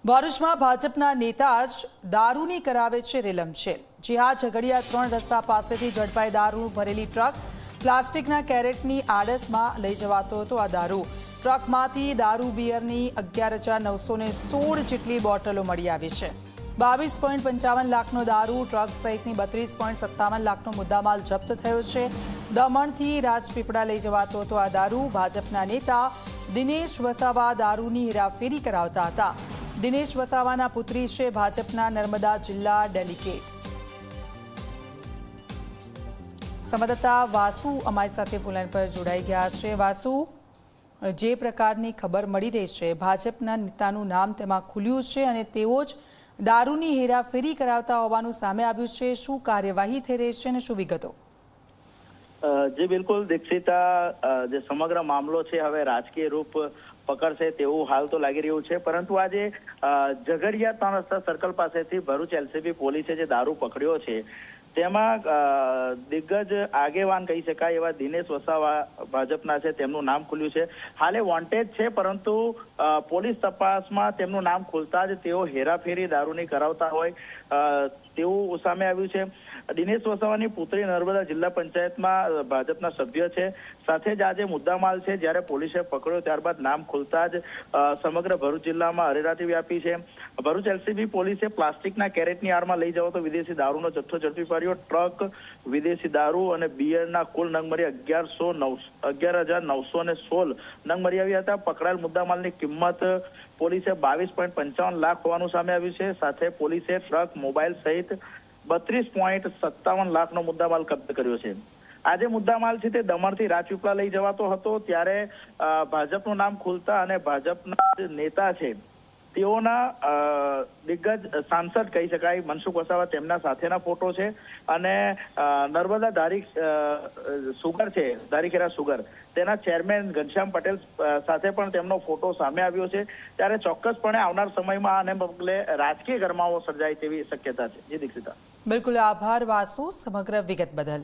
ભરૂચમાં ભાજપના નેતા જ દારૂની કરાવે છે રેલમછેલ। જી હા, ઝઘડિયા 3 રસ્તા પાસેથી ઝડપાઈ દારૂ ભરેલી ટ્રક પ્લાસ્ટિકના કેરેટની આડસમાં લઈ જવાતો હતો। આ દારૂ ટ્રકમાંથી દારૂ બિયરની 11,916 જેટલી બોટલો મળી આવી છે। 22.55 લાખનો દારૂ ટ્રક સહિતની 32.57 લાખનો મુદ્દામાલ જપ્ત થયો છે। દમણથી રાજપીપળા લઈ જવાતો હતો આ દારૂ। ભાજપના નેતા દિનેશ વસાવા દારૂની હેરાફેરી કરાવતા હતા। દિનેશ વસાવાના પુત્રી છે ભાજપના નર્મદા જિલ્લા ડેલિગેટ। સંવાદદાતા વાસુ અમારી સાથે ફોનલાઈન પર જોડાઈ ગયા છે। વાસુ, જે પ્રકારની ખબર મળી રહી છે, ભાજપના નેતાનું નામ તેમાં ખુલ્યું છે અને તેઓ જ દારૂની હેરાફેરી કરાવતા હોવાનું સામે આવ્યું છે। શું કાર્યવાહી થઈ રહી છે અને શું વિગતો? જી બિલકુલ દીક્ષિતા, જે સમગ્ર મામલો છે હવે રાજકીય રૂપ પકડશે તેવું હાલ તો લાગી રહ્યું છે। પરંતુ આજે ઝઘડિયા 3 રસ્તા સર્કલ પાસેથી ભરૂચ એલસીબી પોલીસે જે દારૂ પકડ્યો છે તેમાં દિગ્ગજ આગેવાન કહી શકાય એવા દિનેશ વસાવા ભાજપના છે, તેમનું નામ ખુલ્યું છે। હાલે વોન્ટેજ છે, પરંતુ પોલીસ તપાસમાં તેમનું નામ ખુલતા જ તેઓ હેરાફેરી દારૂની કરાવતા હોય તેવું સામે આવ્યું છે। દિનેશ વસાવાની પુત્રી નર્મદા જિલ્લા પંચાયતમાં ભાજપના સભ્ય છે। સાથે જ આજે મુદ્દામાલ છે, જ્યારે પોલીસે પકડ્યો ત્યારબાદ નામ ખુલતા જ સમગ્ર ભરૂચ જિલ્લામાં અરેરાટી વ્યાપી છે। ભરૂચ એલસીબી પોલીસે પ્લાસ્ટિકના કેરેટની આડમાં લઈ જવાતો વિદેશી દારૂનો જથ્થો ઝડપી પાડ્યો। ટ્રક વિદેશી દારૂ અને બિયરના કુલ નંગ મળી 11,916 નંગ મળી આવ્યા હતા। પકડાયેલ મુદ્દામાલની કિંમત પોલીસે 22.55 લાખ હોવાનું સામે આવ્યું છે। સાથે પોલીસે ટ્રક, મોબાઈલ સહિત 32.57 લાખનો મુદ્દામાલ કબ્જે કર્યો છે। આજે મુદ્દામાલ છે તે દમણથી રાજપીપળા લઈ જવાતો હતો, ત્યારે ભાજપનું નામ ખુલતા અને ભાજપના જે નેતા છે તેઓના દિગ્ગજ સાંસદ કહી શકાય મનસુખ વસાવા, તેમના સાથેના ફોટો છે અને નર્મદા સુગર છે, ધારીખેરા સુગર, તેના ચેરમેન ઘનશ્યામ પટેલ સાથે પણ તેમનો ફોટો સામે આવ્યો છે। ત્યારે ચોક્કસપણે આવનાર સમયમાં આને પગલે રાજકીય ગરમાવો સર્જાય તેવી શક્યતા છે। જી દીક્ષિતા। બિલકુલ, આભાર વાસુ સમગ્ર વિગત બદલ।